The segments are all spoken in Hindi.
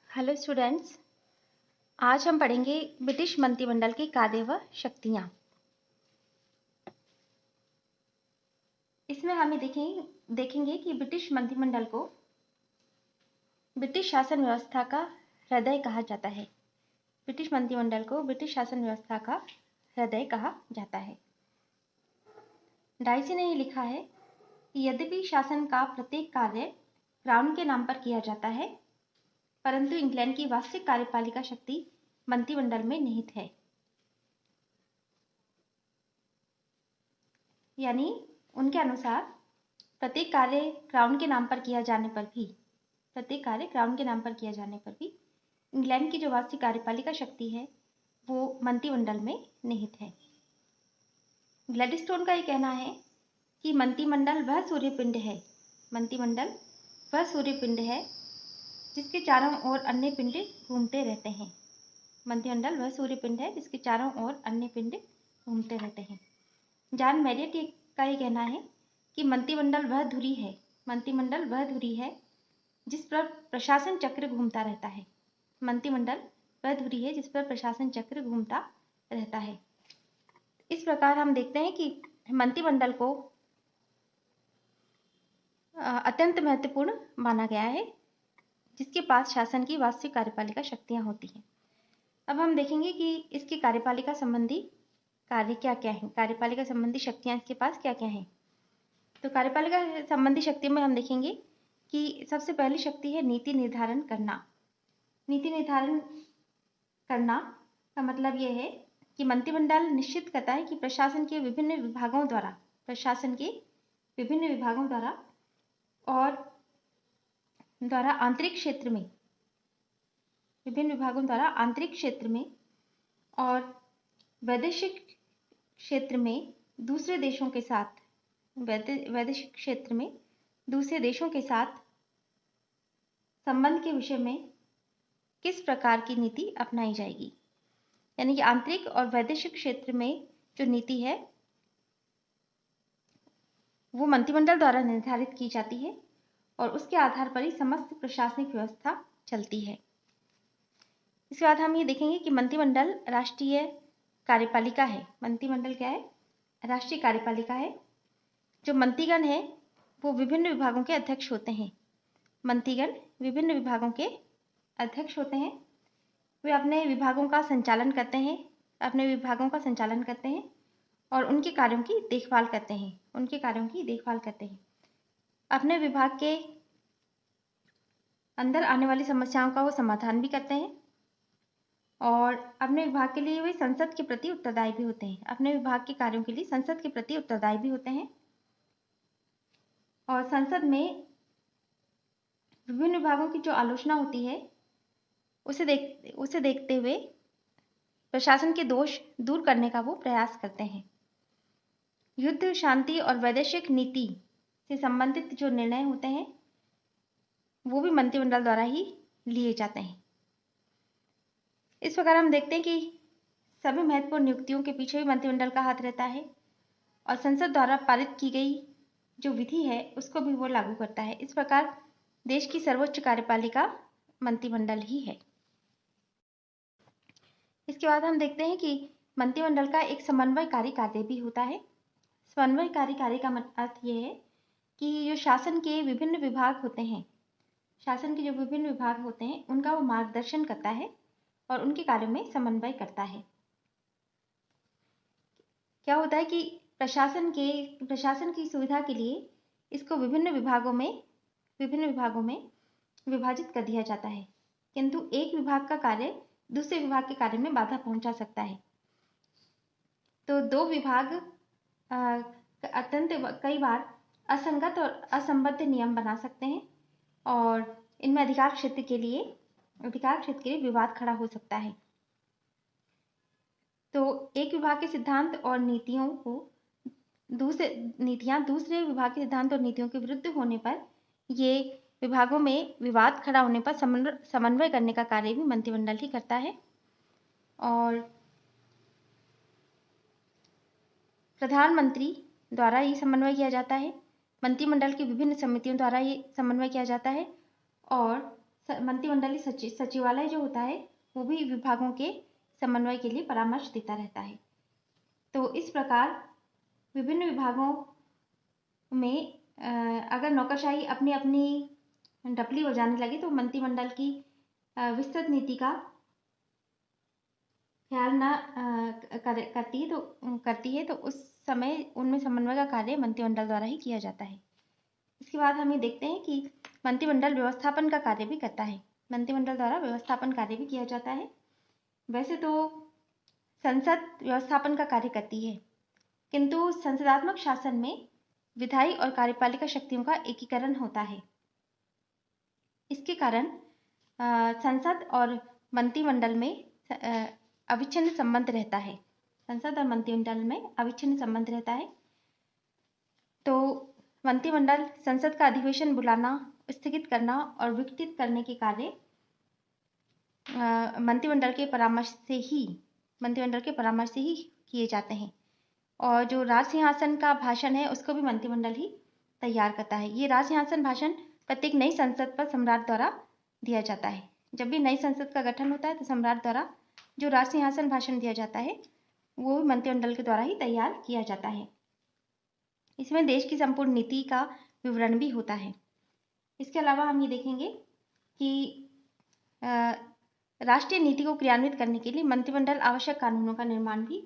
हेलो स्टूडेंट्स, आज हम पढ़ेंगे ब्रिटिश मंत्रिमंडल के कार्य व शक्तियाँ। इसमें हमें देखेंगे कि ब्रिटिश मंत्रिमंडल को ब्रिटिश शासन व्यवस्था का हृदय कहा जाता है। ब्रिटिश मंत्रिमंडल को ब्रिटिश शासन व्यवस्था का हृदय कहा जाता है। डाइसी ने लिखा है कि यद्यपि शासन का प्रत्येक कार्य क्राउन के नाम पर किया जाता है, परंतु इंग्लैंड की वास्तविक कार्यपालिका शक्ति मंत्रिमंडल में निहित है। यानी उनके अनुसार प्रत्येक कार्य क्राउन के नाम पर किया जाने पर भी इंग्लैंड की जो वास्तविक कार्यपालिका शक्ति है वो मंत्रिमंडल में निहित है। ग्लैडस्टोन का ये कहना है कि मंत्रिमंडल वह सूर्यपिंड है जिसके चारों ओर अन्य पिंड घूमते रहते हैं। मंत्रिमंडल वह सूर्यपिंड है जिसके चारों ओर अन्य पिंड घूमते रहते हैं। जॉन मैरियट का ये कहना है कि मंत्रिमंडल वह धुरी है जिस पर प्रशासन चक्र घूमता रहता है। मंत्रिमंडल वह धुरी है जिस पर प्रशासन चक्र घूमता रहता है। इस प्रकार हम देखते हैं कि मंत्रिमंडल को अत्यंत महत्वपूर्ण माना गया है, जिसके पास शासन की वास्तविक कार्यपालिका शक्तियां होती हैं। अब हम देखेंगे कि इसकी कार्यपालिका संबंधी कार्य क्या क्या है, कार्यपालिका संबंधी शक्तियां इसके पास क्या क्या हैं। तो कार्यपालिका संबंधी शक्तियों में हम देखेंगे कि सबसे पहली शक्ति है नीति निर्धारण करना। नीति निर्धारण करना का मतलब यह है कि मंत्रिमंडल निश्चित करता है कि प्रशासन के विभिन्न विभागों द्वारा आंतरिक क्षेत्र में और वैदेशिक क्षेत्र में दूसरे देशों के साथ संबंध के विषय में किस प्रकार की नीति अपनाई जाएगी। यानी कि आंतरिक और वैदेशिक क्षेत्र में जो नीति है वो मंत्रिमंडल द्वारा निर्धारित की जाती है और उसके आधार पर ही समस्त प्रशासनिक व्यवस्था चलती है। इसके बाद हम ये देखेंगे कि मंत्रिमंडल राष्ट्रीय कार्यपालिका है। मंत्रिमंडल क्या है? राष्ट्रीय कार्यपालिका है। जो मंत्रीगण है वो विभिन्न विभागों के अध्यक्ष होते हैं। वे अपने विभागों का संचालन करते हैं और उनके कार्यों की देखभाल करते हैं। अपने विभाग के अंदर आने वाली समस्याओं का वो समाधान भी करते हैं और अपने विभाग के लिए वे संसद के प्रति उत्तरदायी भी होते हैं। और संसद में विभिन्न विभागों की जो आलोचना होती है उसे देखते हुए प्रशासन के दोष दूर करने का वो प्रयास करते हैं। युद्ध, शांति और वैदेशिक नीति से संबंधित जो निर्णय होते हैं वो भी मंत्रिमंडल द्वारा ही लिए जाते हैं। इस प्रकार हम देखते हैं कि सभी महत्वपूर्ण नियुक्तियों के पीछे भी मंत्रिमंडल का हाथ रहता है और संसद द्वारा पारित की गई जो विधि है उसको भी वो लागू करता है। इस प्रकार देश की सर्वोच्च कार्यपालिका मंत्रिमंडल ही है। इसके बाद हम देखते हैं कि मंत्रिमंडल का एक समन्वयकारी कार्य भी होता है। समन्वयकारी कार्य का अर्थ यह है कि जो शासन के विभिन्न विभाग होते हैं उनका वो मार्गदर्शन करता है और उनके कार्यों में समन्वय करता है। क्या होता है कि प्रशासन की सुविधा के लिए इसको विभिन्न विभागों में विभाजित कर दिया जाता है, किंतु एक विभाग का कार्य दूसरे विभाग के कार्य में बाधा पहुंचा सकता है। तो दो विभाग कई बार असंगत और असंबद्ध नियम बना सकते हैं और इनमें अधिकार क्षेत्र के लिए विवाद खड़ा हो सकता है। तो एक विभाग के सिद्धांत और नीतियां दूसरे विभाग के सिद्धांत और नीतियों के विरुद्ध होने पर ये विभागों में विवाद खड़ा होने पर समन्वय करने का कार्य भी मंत्रिमंडल ही करता है। और प्रधानमंत्री द्वारा ये समन्वय किया जाता है। मंत्रिमंडल की विभिन्न समितियों द्वारा ये समन्वय किया जाता है और मंत्रिमंडलीय सचिवालय जो होता है वो भी विभागों के समन्वय के लिए परामर्श देता रहता है। तो इस प्रकार विभिन्न विभागों में अगर नौकरशाही अपनी अपनी डपली बजाने लगे तो मंत्रिमंडल की विस्तृत नीति का ख्याल न करती है तो उस समय उनमें समन्वय का कार्य मंत्रिमंडल द्वारा ही किया जाता है। इसके बाद हम ये देखते हैं कि मंत्रिमंडल व्यवस्थापन का कार्य भी करता है। मंत्रिमंडल द्वारा व्यवस्थापन कार्य भी किया जाता है। वैसे तो संसद व्यवस्थापन का कार्य करती है, किंतु संसदात्मक शासन में विधायी और कार्यपालिका शक्तियों का एकीकरण होता है। इसके कारण संसद और मंत्रिमंडल में अविच्छिन्न संबंध रहता है। संसद और मंत्रिमंडल में अविच्छिन्न संबंध रहता है। तो मंत्रिमंडल संसद का अधिवेशन बुलाना, स्थगित करना और विघटित करने के कार्य मंत्रिमंडल के परामर्श से ही किए जाते हैं। और जो राज सिंहासन का भाषण है उसको भी मंत्रिमंडल ही तैयार करता है। ये राज सिंहासन भाषण प्रत्येक नई संसद पर सम्राट द्वारा दिया जाता है। जब भी नई संसद का गठन होता है तो सम्राट द्वारा जो राज सिंहासन भाषण दिया जाता है वो मंत्रिमंडल के द्वारा ही तैयार किया जाता है। इसमें देश की संपूर्ण नीति का विवरण भी होता है। इसके अलावा हम ये देखेंगे कि राष्ट्रीय नीति को क्रियान्वित करने के लिए मंत्रिमंडल आवश्यक कानूनों का निर्माण भी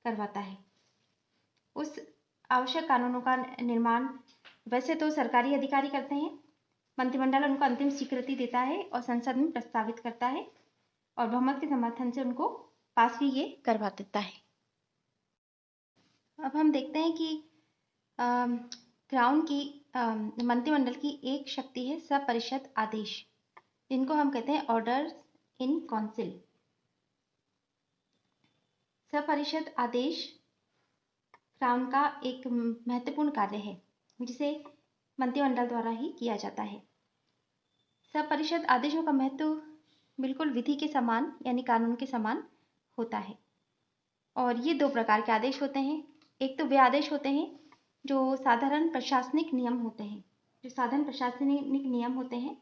करवाता है। उस आवश्यक कानूनों का निर्माण वैसे तो सरकारी अधिकारी करते हैं, मंत्रिमंडल उनको अंतिम स्वीकृति देता है और संसद में प्रस्तावित करता है और बहुमत के समर्थन से उनको पास भी ये करवा देता है। अब हम देखते हैं कि मंत्रिमंडल की एक शक्ति है सपरिषद आदेश, जिनको हम कहते हैं ऑर्डर्स इन काउंसिल। सपरिषद आदेश क्राउन का एक महत्वपूर्ण कार्य है जिसे मंत्रिमंडल द्वारा ही किया जाता है। सपरिषद आदेशों का महत्व बिल्कुल विधि के समान यानी कानून के समान होता है। और ये दो प्रकार के आदेश होते हैं। एक तो वे आदेश होते हैं जो साधारण प्रशासनिक नियम होते हैं,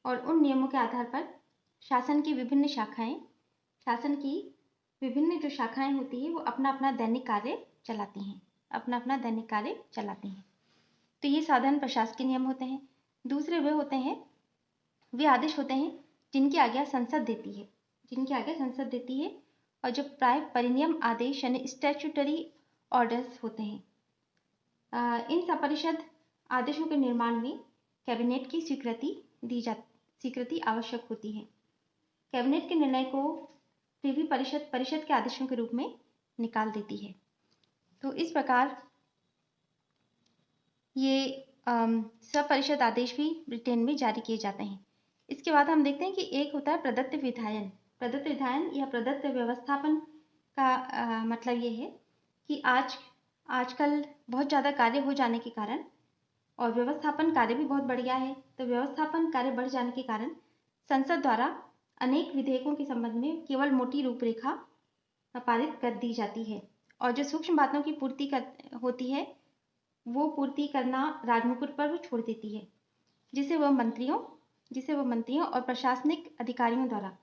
और उन नियमों के आधार पर शासन की विभिन्न जो शाखाएं होती है वो अपना अपना दैनिक कार्य चलाती हैं। तो ये साधारण प्रशासकीय नियम होते हैं। दूसरे वे आदेश होते हैं जिनकी आज्ञा संसद देती है और जो प्राय परिनियम आदेश यानी स्टैट्यूटरी ऑर्डर्स होते हैं। इन सपरिषद आदेशों के निर्माण में कैबिनेट की स्वीकृति आवश्यक होती है। कैबिनेट के निर्णय को प्रीवी परिषद के आदेशों के रूप में निकाल देती है। तो इस प्रकार ये सपरिषद आदेश भी ब्रिटेन में जारी किए जाते हैं। इसके बाद हम देखते हैं कि एक होता है प्रदत्त विधायन या प्रदत्त व्यवस्थापन का मतलब ये है कि आजकल बहुत ज़्यादा कार्य हो जाने के कारण और व्यवस्थापन कार्य भी बहुत बढ़ गया है, तो व्यवस्थापन कार्य बढ़ जाने के कारण संसद द्वारा अनेक विधेयकों के संबंध में केवल मोटी रूपरेखा पारित कर दी जाती है और जो सूक्ष्म बातों की पूर्ति होती है वो पूर्ति करना राजमुकुट पर छोड़ देती है, जिसे वह मंत्रियों और प्रशासनिक अधिकारियों द्वारा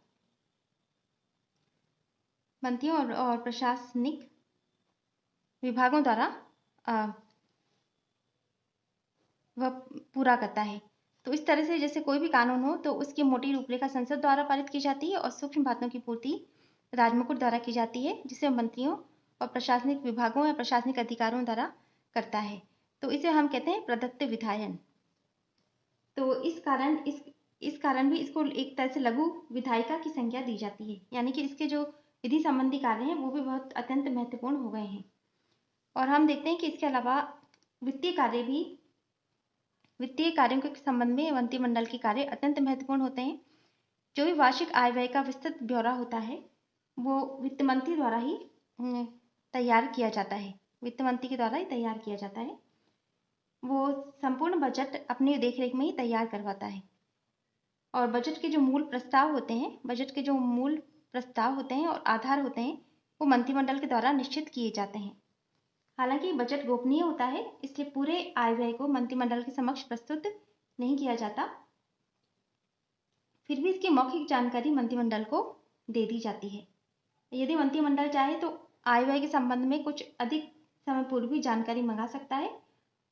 और प्रशासनिक विभागों द्वारा वह पूरा करता है। तो इस तरह से जैसे कोई भी कानून हो तो उसकी मोटी रूपरेखा संसद द्वारा पारित की जाती है और सूक्ष्म बातों की पूर्ति राजमुकुट द्वारा की जाती है, जिसे मंत्रियों और प्रशासनिक विभागों या प्रशासनिक अधिकारियों द्वारा करता है। तो इसे हम कहते हैं प्रदत्त विधायन। तो इस कारण भी इसको एक तरह से लघु विधायिका की संज्ञा दी जाती है, यानी कि इसके जो विधि संबंधी कार्य हैं वो भी बहुत अत्यंत महत्वपूर्ण हो गए हैं। और हम देखते हैं कि इसके अलावा वित्तीय कार्यों के संबंध में मंत्रिमंडल के कार्य अत्यंत महत्वपूर्ण होते हैं। जो भी वार्षिक आय व्यय का विस्तृत ब्यौरा होता है वो वित्त मंत्री द्वारा ही तैयार किया जाता है। वो संपूर्ण बजट अपनी देखरेख में ही तैयार करवाता है और बजट के जो मूल प्रस्ताव होते हैं और आधार होते हैं वो मंत्रिमंडल के द्वारा निश्चित किए जाते हैं। हालांकि बजट गोपनीय होता है, इसलिए पूरे आय व्यय को मंत्रिमंडल के समक्ष प्रस्तुत नहीं किया जाता। फिर भी इसकी मौखिक जानकारी मंत्रिमंडल को दे दी जाती है। यदि मंत्रिमंडल चाहे तो आय व्यय के संबंध में कुछ अधिक समय पूर्व भी जानकारी मंगा सकता है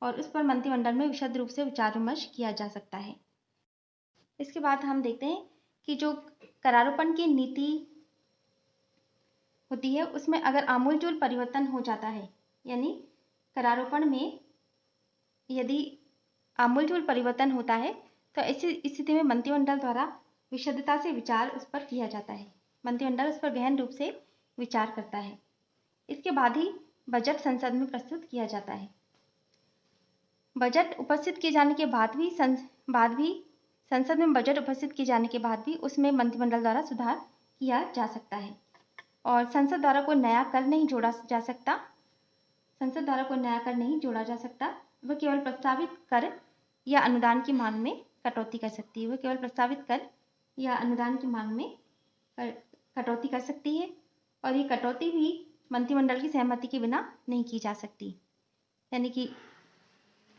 और उस पर मंत्रिमंडल में विशद रूप से विचार विमर्श किया जा सकता है। इसके बाद हम देखते हैं कि जो करारोपण की नीति होती है उसमें अगर आमूलचूल परिवर्तन हो जाता है, यानी करारोपण में यदि आमूलचूल परिवर्तन होता है तो ऐसी स्थिति में मंत्रिमंडल द्वारा विशदता से विचार उस पर किया जाता है। मंत्रिमंडल उस पर गहन रूप से विचार करता है। इसके बाद ही बजट संसद में प्रस्तुत किया जाता है। बजट उपस्थित किए जाने के बाद भी संसद में बजट उपस्थित किए जाने के बाद भी उसमें मंत्रिमंडल द्वारा सुधार किया जा सकता है और संसद द्वारा कोई नया कर नहीं जोड़ा जा सकता। संसद द्वारा कोई नया कर नहीं जोड़ा जा सकता। वह केवल प्रस्तावित कर या अनुदान की मांग में कटौती कर सकती है। वह केवल प्रस्तावित कर या अनुदान की मांग में कटौती कर सकती है और ये कटौती भी मंत्रिमंडल की सहमति के बिना नहीं की जा सकती, यानी कि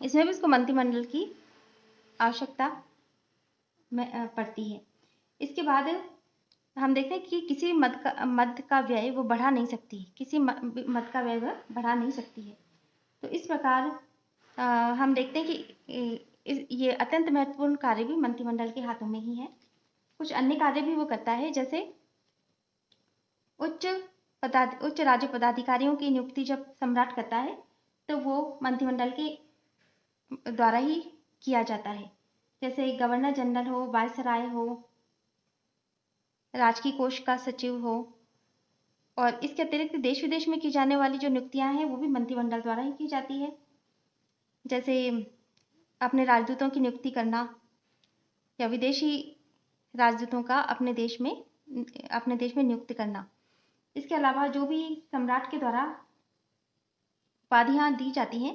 इसमें भी उसको मंत्रिमंडल की आवश्यकता पड़ती है। इसके बाद हम देखते हैं कि किसी मद का व्यय वो बढ़ा नहीं सकती, किसी मद का व्यय वह बढ़ा नहीं सकती है। तो इस प्रकार हम देखते हैं कि ये अत्यंत महत्वपूर्ण कार्य भी मंत्रिमंडल के हाथों में ही है। कुछ अन्य कार्य भी वो करता है, जैसे उच्च राज्य पदाधिकारियों की नियुक्ति जब सम्राट करता है तो वो मंत्रिमंडल के द्वारा ही किया जाता है। जैसे गवर्नर जनरल हो, वायसराय हो, राजकीय कोष का सचिव हो, और इसके अतिरिक्त देश विदेश में की जाने वाली जो नियुक्तियां हैं वो भी मंत्रिमंडल द्वारा ही की जाती है। जैसे अपने राजदूतों की नियुक्ति करना या विदेशी राजदूतों का अपने देश में नियुक्त करना। इसके अलावा जो भी सम्राट के द्वारा उपाधियां दी जाती हैं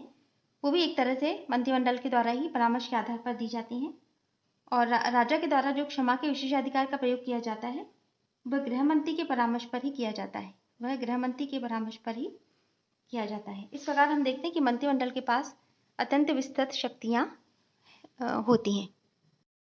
वो भी एक तरह से मंत्रिमंडल के द्वारा ही परामर्श के आधार पर दी जाती हैं। और राजा के द्वारा जो क्षमा के विशेषाधिकार का प्रयोग किया जाता है वह गृह मंत्री के परामर्श पर ही किया जाता है। इस प्रकार हम देखते हैं कि मंत्रिमंडल के पास अत्यंत विस्तृत शक्तियां होती हैं।